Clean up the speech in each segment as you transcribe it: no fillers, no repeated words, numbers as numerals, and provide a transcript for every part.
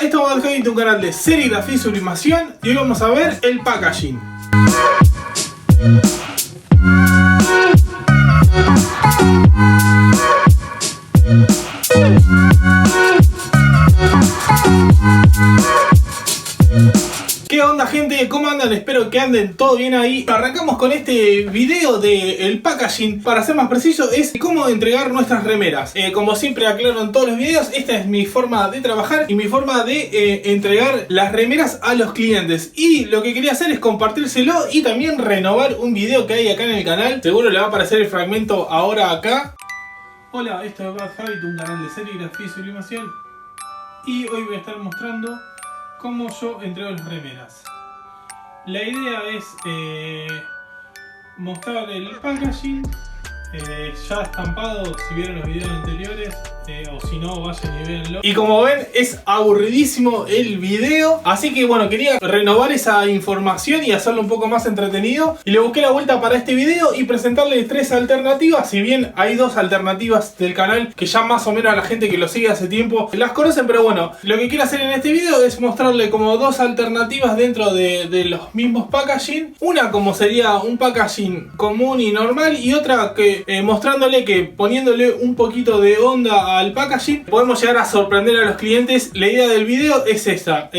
estamos en un canal de serigrafía y sublimación y hoy vamos a ver el packaging. ¿Qué onda, gente? ¿Cómo andan? Espero que anden todo bien ahí. Arrancamos con este video del packaging. Para ser más preciso, es cómo entregar nuestras remeras. Como siempre aclaro en todos los videos, esta es mi forma de trabajar y mi forma de entregar las remeras a los clientes. Y lo que quería hacer es compartírselo y también renovar un video que hay acá en el canal. Seguro le va a aparecer el fragmento ahora acá. Hola, esto es Bad Habit, un canal de serigrafía y sublimación. Y hoy voy a estar mostrando cómo yo entrego las remeras. La idea es mostrar el packaging ya estampado, si vieron los videos anteriores, o si no, vayan y véanlo. Y como ven, es aburridísimo el video, así que bueno, quería renovar esa información y hacerlo un poco más entretenido, y le busqué la vuelta para este video y presentarles tres alternativas. Si bien hay dos alternativas del canal que ya más o menos a la gente que lo sigue hace tiempo las conocen, pero bueno, lo que quiero hacer en este video es mostrarle como dos alternativas dentro de los mismos packaging. Una como sería un packaging común y normal, y otra que mostrándole que poniéndole un poquito de onda al packaging podemos llegar a sorprender a los clientes. La idea del video es esta.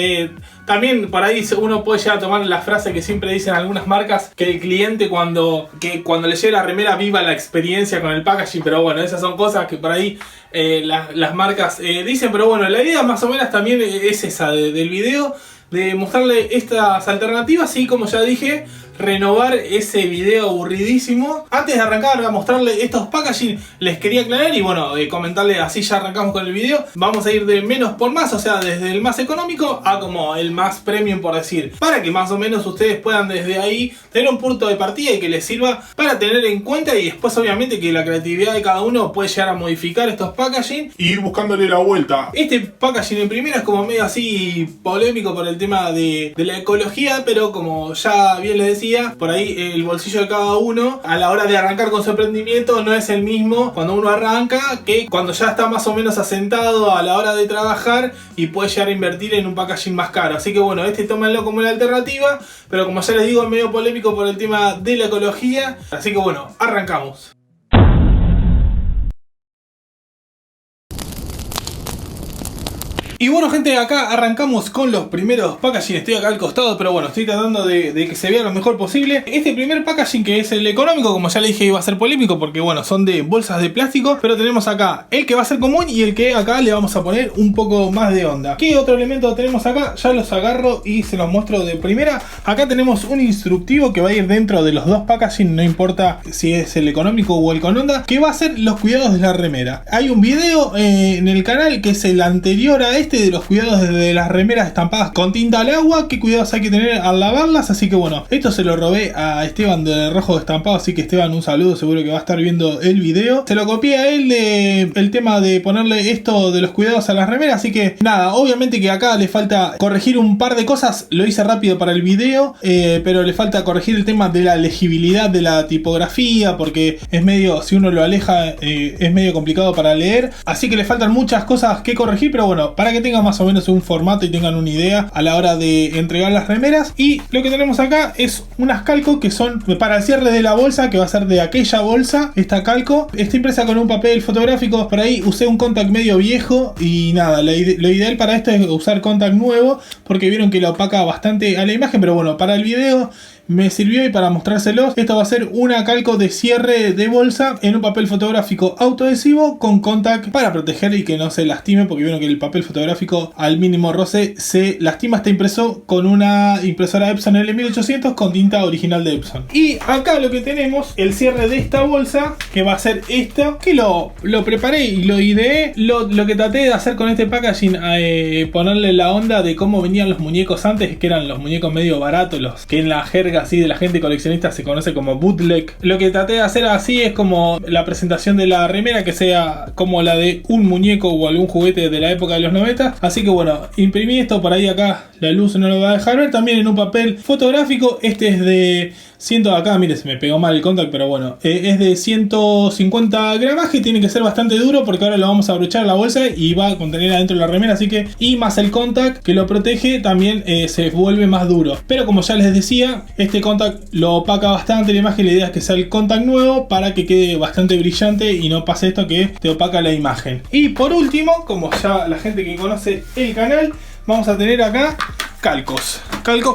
También por ahí uno puede llegar a tomar la frase que siempre dicen algunas marcas, que el cliente cuando le llegue la remera viva la experiencia con el packaging, pero bueno, esas son cosas que por ahí las marcas dicen, pero bueno, la idea más o menos también es esa del video, de mostrarle estas alternativas y, como ya dije, renovar ese video aburridísimo. Antes de arrancar a mostrarle estos packaging, les quería aclarar y bueno, comentarle, así ya arrancamos con el video. Vamos a ir de menos por más, o sea, desde el más económico a como el más premium, por decir, para que más o menos ustedes puedan desde ahí tener un punto de partida y que les sirva para tener en cuenta, y después obviamente que la creatividad de cada uno puede llegar a modificar estos packaging y ir buscándole la vuelta. Este packaging en primera es como medio así polémico por el tema de la ecología, pero como ya bien les decía, por ahí el bolsillo de cada uno a la hora de arrancar con su emprendimiento no es el mismo cuando uno arranca que cuando ya está más o menos asentado a la hora de trabajar y puede llegar a invertir en un packaging más caro. Así que bueno, tómenlo como una alternativa, pero como ya les digo, es medio polémico por el tema de la ecología. Así que bueno, arrancamos. Y bueno, gente, acá arrancamos con los primeros packaging. Estoy acá al costado, pero bueno, estoy tratando de que se vea lo mejor posible. Este primer packaging, que es el económico, como ya le dije, iba a ser polémico porque bueno, son de bolsas de plástico, pero tenemos acá el que va a ser común y el que acá le vamos a poner un poco más de onda. ¿Qué otro elemento tenemos acá? Ya los agarro y se los muestro de primera. Acá tenemos un instructivo que va a ir dentro de los dos packaging, no importa si es el económico o el con onda, que va a ser los cuidados de la remera. Hay un video en el canal que es el anterior a este, de los cuidados de las remeras estampadas con tinta al agua, qué cuidados hay que tener al lavarlas. Así que bueno, esto se lo robé a Esteban de Rojo Estampado, así que Esteban, un saludo, seguro que va a estar viendo el video. Se lo copié a él el tema de ponerle esto de los cuidados a las remeras, así que nada, obviamente que acá le falta corregir un par de cosas, lo hice rápido para el video, pero le falta corregir el tema de la legibilidad de la tipografía, porque es medio, si uno lo aleja, es medio complicado para leer, así que le faltan muchas cosas que corregir, pero bueno, para que tengan más o menos un formato y tengan una idea a la hora de entregar las remeras. Y lo que tenemos acá es unas calcos que son para el cierre de la bolsa, que va a ser de aquella bolsa. Esta calco está impresa con un papel fotográfico. Por ahí usé un Contact medio viejo y nada, lo ideal para esto es usar Contact nuevo, porque vieron que lo opaca bastante a la imagen, pero bueno, para el video me sirvió. Y para mostrárselos, esto va a ser una calco de cierre de bolsa en un papel fotográfico autoadhesivo con Contact para proteger y que no se lastime, porque vieron que el papel fotográfico al mínimo roce se lastima. Está impreso con una impresora Epson L1800 con tinta original de Epson. Y acá lo que tenemos, el cierre de esta bolsa, que va a ser esto, que lo preparé y lo ideé. Lo que traté de hacer con este packaging, ponerle la onda de cómo venían los muñecos antes, que eran los muñecos medio baratos, los que en la jerga así de la gente coleccionista se conoce como bootleg. Lo que traté de hacer así es como la presentación de la remera, que sea como la de un muñeco o algún juguete de la época de los 90. Así que bueno, imprimí esto. Por ahí acá la luz no lo va a dejar ver. También en un papel fotográfico. Este es de Siento acá, mire, se me pegó mal el contact, pero bueno, es de 150 gramaje, tiene que ser bastante duro porque ahora lo vamos a abrochar a la bolsa y va a contener adentro la remera, así que, y más el contact que lo protege, también se vuelve más duro. Pero como ya les decía, este contact lo opaca bastante la imagen, la idea es que sea el contact nuevo para que quede bastante brillante y no pase esto que te opaca la imagen. Y por último, como ya la gente que conoce el canal, vamos a tener acá calcos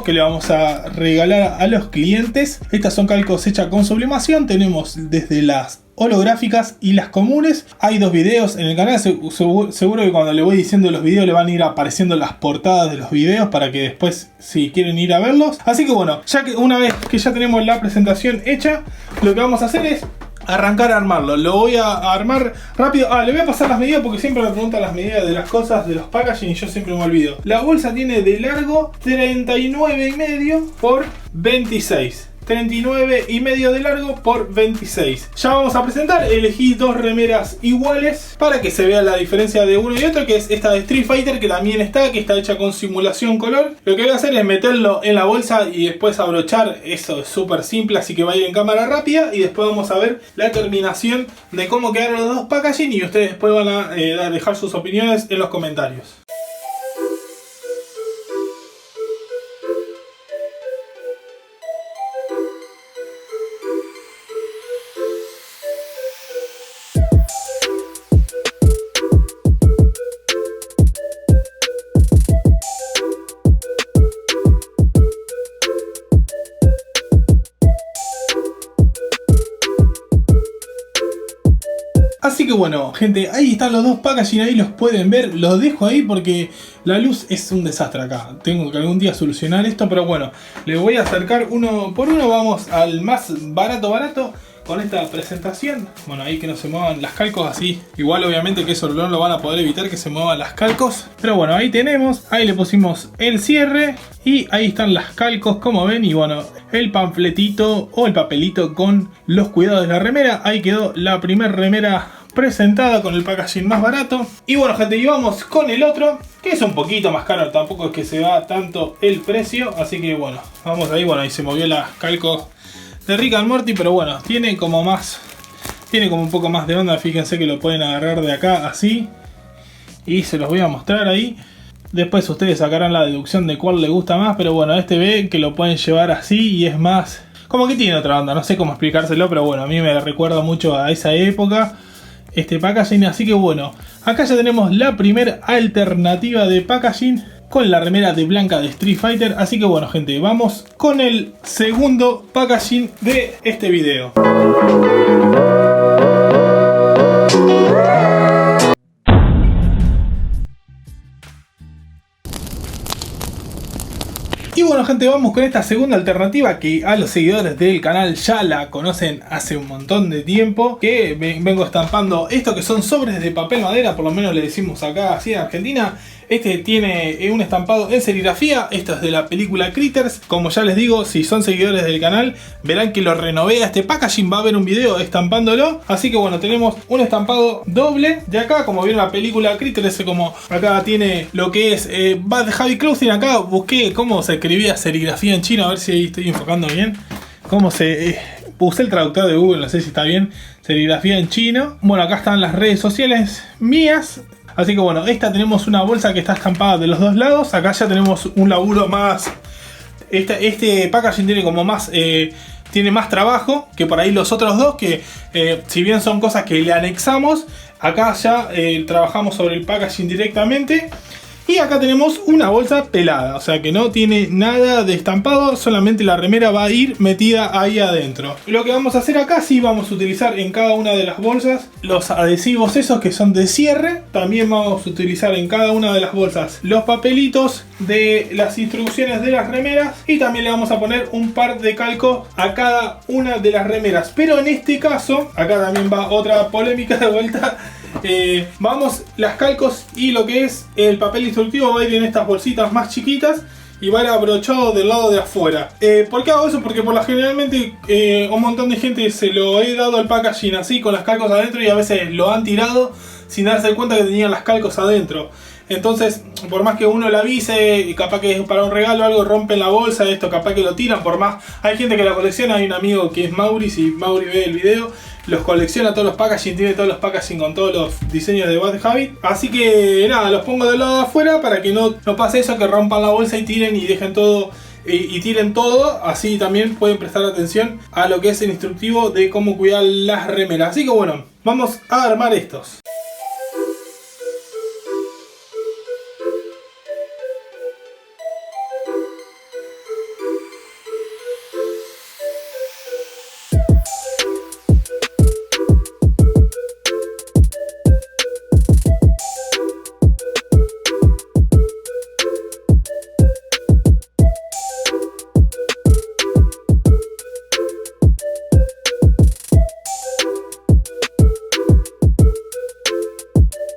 que le vamos a regalar a los clientes. Estas son calcos hechas con sublimación. Tenemos desde las holográficas y las comunes. Hay dos videos en el canal, seguro que cuando le voy diciendo los videos le van a ir apareciendo las portadas de los videos para que después, si quieren ir a verlos. Así que bueno, ya que una vez que ya tenemos la presentación hecha, lo que vamos a hacer es arrancar a armarlo. Lo voy a armar rápido. Le voy a pasar las medidas porque siempre me preguntan las medidas de las cosas, de los packaging, y yo siempre me olvido. La bolsa tiene de largo 39,5 por 26. 39,5 de largo por 26. Ya vamos a presentar. Elegí dos remeras iguales para que se vea la diferencia de uno y otro, que es esta de Street Fighter, que también está hecha con simulación color. Lo que voy a hacer es meterlo en la bolsa y después abrochar. Eso es súper simple, así que va a ir en cámara rápida y después vamos a ver la terminación de cómo quedaron los dos packaging y ustedes después van a dejar sus opiniones en los comentarios. Así que bueno, gente, ahí están los dos packaging, ahí los pueden ver. Los dejo ahí porque la luz es un desastre acá. Tengo que algún día solucionar esto, pero bueno, les voy a acercar uno por uno. Vamos al más barato con esta presentación. Bueno, ahí que no se muevan las calcos así. Igual obviamente que eso no lo van a poder evitar, que se muevan las calcos. Pero bueno, ahí tenemos, ahí le pusimos el cierre y ahí están las calcos, como ven. Y bueno, el panfletito o el papelito con los cuidados de la remera. Ahí quedó la primera remera presentada con el packaging más barato. Y bueno, gente, y vamos con el otro, que es un poquito más caro, tampoco es que se va tanto el precio. Así que bueno, vamos ahí. Bueno, ahí se movió la calco de Rick and Morty, pero bueno, tiene como un poco más de onda. Fíjense que lo pueden agarrar de acá así y se los voy a mostrar ahí. Después ustedes sacarán la deducción de cuál les gusta más, pero bueno, este ve que lo pueden llevar así y es más, como que tiene otra onda, no sé cómo explicárselo, pero bueno, a mí me recuerda mucho a esa época este packaging. Así que bueno, acá ya tenemos la primera alternativa de packaging con la remera de blanca de Street Fighter. Así que bueno, gente, vamos con el segundo packaging de este video. Y bueno, gente, vamos con esta segunda alternativa que a los seguidores del canal ya la conocen hace un montón de tiempo, que vengo estampando esto que son sobres de papel madera, por lo menos le decimos acá así en Argentina. Este tiene un estampado en serigrafía. Esto es de la película Critters. Como ya les digo, si son seguidores del canal, verán que lo renové a este packaging. Va a haber un video estampándolo. Así que bueno, tenemos un estampado doble de acá. Como vieron la película Critters, como acá tiene lo que es Bad Heavy Clothing. Acá busqué cómo se escribía serigrafía en chino. A ver si ahí estoy enfocando bien. Cómo se... Usé el traductor de Google, no sé si está bien. Serigrafía en chino. Bueno, acá están las redes sociales mías. Así que bueno, esta tenemos una bolsa que está estampada de los dos lados. Acá ya tenemos un laburo más... Este packaging tiene como más... tiene más trabajo que por ahí los otros dos, que si bien son cosas que le anexamos, acá ya trabajamos sobre el packaging directamente. Y acá tenemos una bolsa pelada, o sea que no tiene nada de estampado, solamente la remera va a ir metida ahí adentro. Lo que vamos a hacer acá, sí vamos a utilizar en cada una de las bolsas los adhesivos esos que son de cierre. También vamos a utilizar en cada una de las bolsas los papelitos de las instrucciones de las remeras. Y también le vamos a poner un par de calcos a cada una de las remeras. Pero en este caso, acá también va otra polémica de vuelta. Vamos, las calcos y lo que es el papel instructivo va a ir en estas bolsitas más chiquitas y va a ir abrochado del lado de afuera. ¿Por qué hago eso? Porque por lo generalmente un montón de gente se lo he dado al packaging así con las calcos adentro y a veces lo han tirado sin darse cuenta que tenían las calcos adentro. Entonces, por más que uno le avise, y capaz que es para un regalo o algo, rompen la bolsa, esto capaz que lo tiran, por más... Hay gente que la colecciona, hay un amigo que es Mauri, si Mauri ve el video, los colecciona todos los packaging, tiene todos los packaging con todos los diseños de Bad Habit. Así que nada, los pongo del lado de afuera para que no pase eso, que rompan la bolsa y tiren y dejen todo... Y tiren todo, así también pueden prestar atención a lo que es el instructivo de cómo cuidar las remeras. Así que bueno, vamos a armar estos.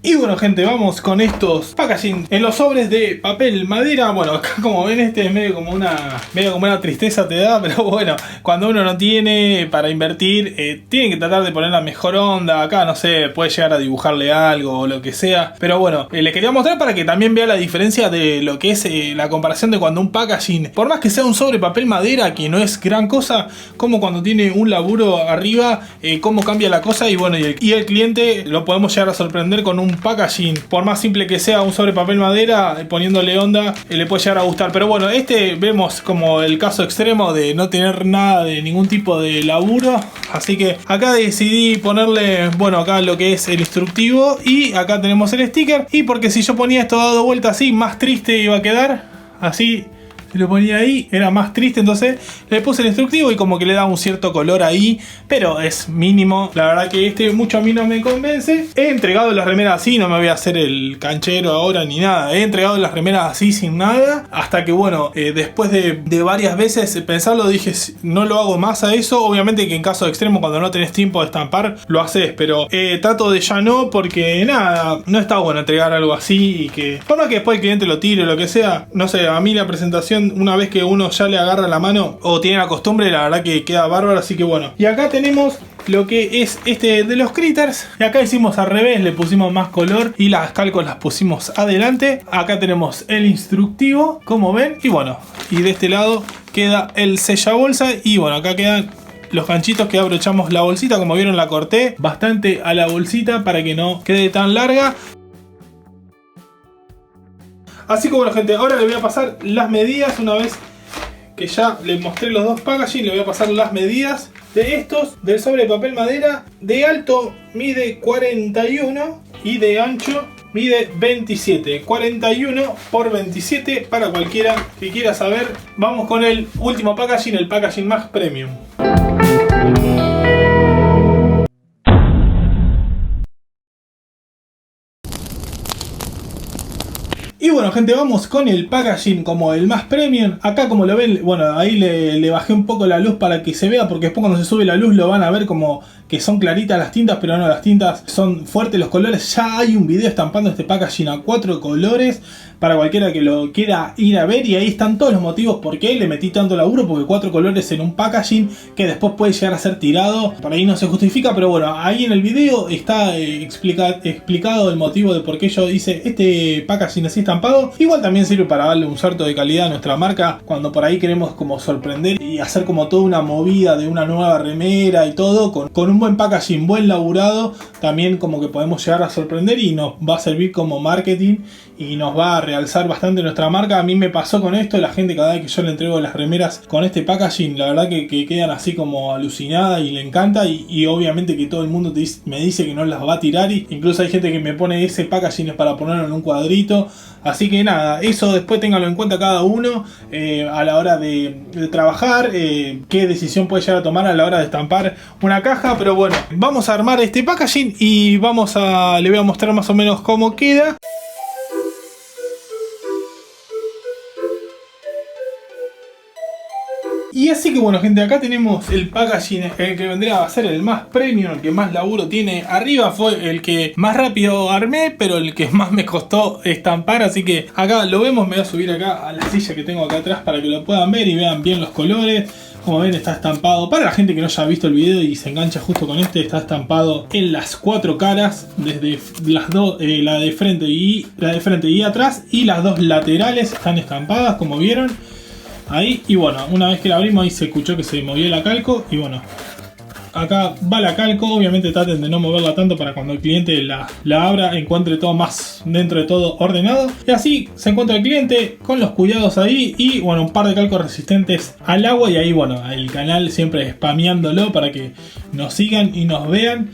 Y bueno gente, vamos con estos packaging en los sobres de papel madera. Bueno, acá como ven este es medio como una tristeza te da, pero bueno, cuando uno no tiene para invertir, tienen que tratar de poner la mejor onda. Acá no sé, puede llegar a dibujarle algo o lo que sea, pero bueno, le quería mostrar para que también vea la diferencia de lo que es la comparación de cuando un packaging, por más que sea un sobre papel madera, que no es gran cosa, como cuando tiene un laburo arriba, cómo cambia la cosa. Y bueno, y el cliente lo podemos llegar a sorprender con un packaging, por más simple que sea un sobre papel madera, poniéndole onda, le puede llegar a gustar. Pero bueno, este vemos como el caso extremo de no tener nada de ningún tipo de laburo, así que acá decidí ponerle, bueno, acá lo que es el instructivo y acá tenemos el sticker. Y porque si yo ponía esto dado vuelta así, más triste iba a quedar, así si lo ponía ahí era más triste, entonces le puse el instructivo y como que le da un cierto color ahí, pero es mínimo. La verdad que este mucho a mí no me convence. He entregado las remeras así, no me voy a hacer el canchero ahora ni nada. He entregado las remeras así sin nada, hasta que bueno, después de varias veces pensarlo, dije no lo hago más a eso. Obviamente que en caso extremo, cuando no tenés tiempo de estampar, lo haces, pero trato de ya no, porque nada, no está bueno entregar algo así y que, por más que después el cliente lo tire o lo que sea, no sé, a mí la presentación, una vez que uno ya le agarra la mano o tiene la costumbre, la verdad que queda bárbaro. Así que bueno, y acá tenemos lo que es este de los critters, y acá hicimos al revés, le pusimos más color y las calcos las pusimos adelante. Acá tenemos el instructivo, como ven, y bueno, y de este lado queda el sella bolsa. Y bueno, acá quedan los ganchitos que abrochamos la bolsita. Como vieron, la corté bastante a la bolsita para que no quede tan larga. Así que bueno gente, ahora le voy a pasar las medidas. Una vez que ya les mostré los dos packaging, le voy a pasar las medidas de estos, del sobre de papel madera. De alto mide 41 y de ancho mide 27. 41 por 27 para cualquiera que quiera saber. Vamos con el último packaging, el packaging más premium. Y bueno gente, vamos con el packaging como el más premium. Acá como lo ven, bueno, ahí le bajé un poco la luz para que se vea, porque después cuando se sube la luz lo van a ver como que son claritas las tintas, pero no, las tintas son fuertes, los colores. Ya hay un video estampando este packaging a 4 colores para cualquiera que lo quiera ir a ver, y ahí están todos los motivos por qué le metí tanto laburo, porque 4 colores en un packaging que después puede llegar a ser tirado, por ahí no se justifica. Pero bueno, ahí en el video está explicado el motivo de por qué yo hice este packaging así estampado. Igual también sirve para darle un salto de calidad a nuestra marca cuando por ahí queremos como sorprender y hacer como toda una movida de una nueva remera y todo, con un buen packaging, buen laburado, también como que podemos llegar a sorprender y nos va a servir como marketing y nos va a realzar bastante nuestra marca. A mí me pasó con esto, la gente cada vez que yo le entrego las remeras con este packaging, la verdad que quedan así como alucinada y le encanta, y obviamente que todo el mundo me dice que no las va a tirar, y incluso hay gente que me pone ese packaging es para ponerlo en un cuadrito. Así que nada, eso después ténganlo en cuenta cada uno a la hora de trabajar, qué decisión puede llegar a tomar a la hora de estampar una caja. Pero bueno, vamos a armar este packaging y le voy a mostrar más o menos cómo queda. Y así que bueno gente, acá tenemos el packaging, el que vendría a ser el más premium, el que más laburo tiene. Arriba fue el que más rápido armé, pero el que más me costó estampar. Así que acá lo vemos, me voy a subir acá a la silla que tengo acá atrás para que lo puedan ver y vean bien los colores. Como ven, está estampado, para la gente que no haya visto el video y se engancha justo con este, está estampado en las 4 caras, desde las dos, la de frente y atrás, y las 2 laterales están estampadas, como vieron ahí. Y bueno, una vez que la abrimos ahí se escuchó que se movía la calco. Y bueno, acá va la calco. Obviamente traten de no moverla tanto para cuando el cliente la abra encuentre todo más dentro de todo ordenado. Y así se encuentra el cliente con los cuidados ahí. Y bueno, un par de calcos resistentes al agua. Y ahí bueno, el canal siempre spameándolo para que nos sigan y nos vean.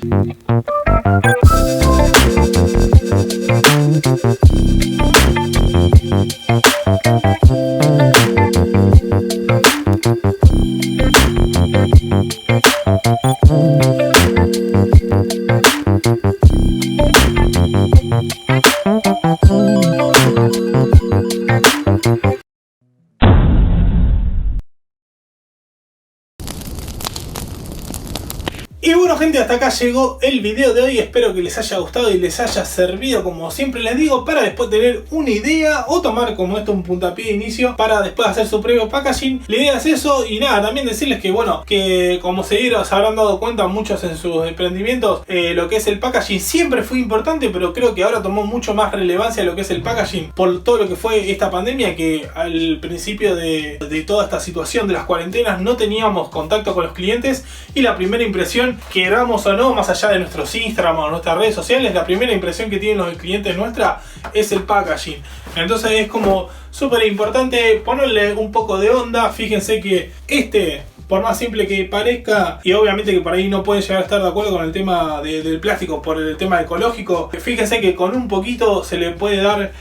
Y bueno gente, hasta acá llegó el video de hoy, espero que les haya gustado y les haya servido como siempre les digo, para después tener una idea o tomar como esto un puntapié de inicio para después hacer su previo packaging. La idea es eso. Y nada, también decirles que bueno, que como se habrán dado cuenta muchos en sus emprendimientos, lo que es el packaging siempre fue importante, pero creo que ahora tomó mucho más relevancia lo que es el packaging por todo lo que fue esta pandemia, que al principio de toda esta situación de las cuarentenas no teníamos contacto con los clientes, y la primera impresión, queramos o no, más allá de nuestros Instagram o nuestras redes sociales, la primera impresión que tienen los clientes nuestra es el packaging. Entonces es como súper importante ponerle un poco de onda. Fíjense que por más simple que parezca, y obviamente que por ahí no pueden llegar a estar de acuerdo con el tema del plástico por el tema ecológico, fíjense que con un poquito se le puede dar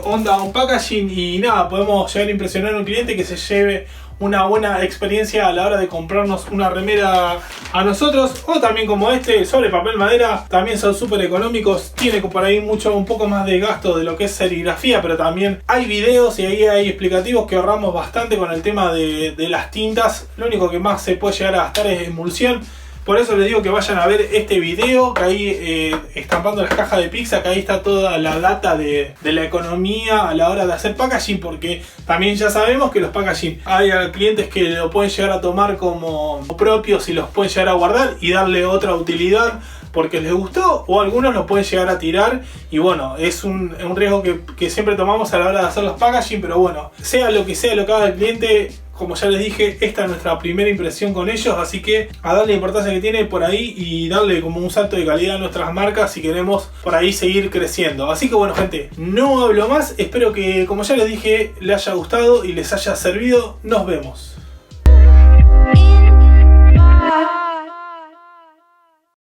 onda a un packaging y nada, podemos llegar a impresionar a un cliente que se lleve una buena experiencia a la hora de comprarnos una remera a nosotros. O también como sobre papel madera, también son súper económicos, tiene por ahí un poco más de gasto de lo que es serigrafía, pero también hay videos y ahí hay explicativos que ahorramos bastante con el tema de las tintas. Lo único que más se puede llegar a gastar es emulsión. Por eso les digo que vayan a ver este video, que ahí estampando las cajas de pizza, que ahí está toda la data de la economía a la hora de hacer packaging, porque también ya sabemos que los packaging hay clientes que lo pueden llegar a tomar como propios y los pueden llegar a guardar y darle otra utilidad porque les gustó, o algunos los pueden llegar a tirar. Y bueno, es un riesgo que siempre tomamos a la hora de hacer los packaging, pero bueno, sea lo que haga el cliente, como ya les dije, esta es nuestra primera impresión con ellos, así que a darle la importancia que tiene por ahí y darle como un salto de calidad a nuestras marcas si queremos por ahí seguir creciendo. Así que bueno gente, no hablo más, espero que como ya les dije les haya gustado y les haya servido. Nos vemos.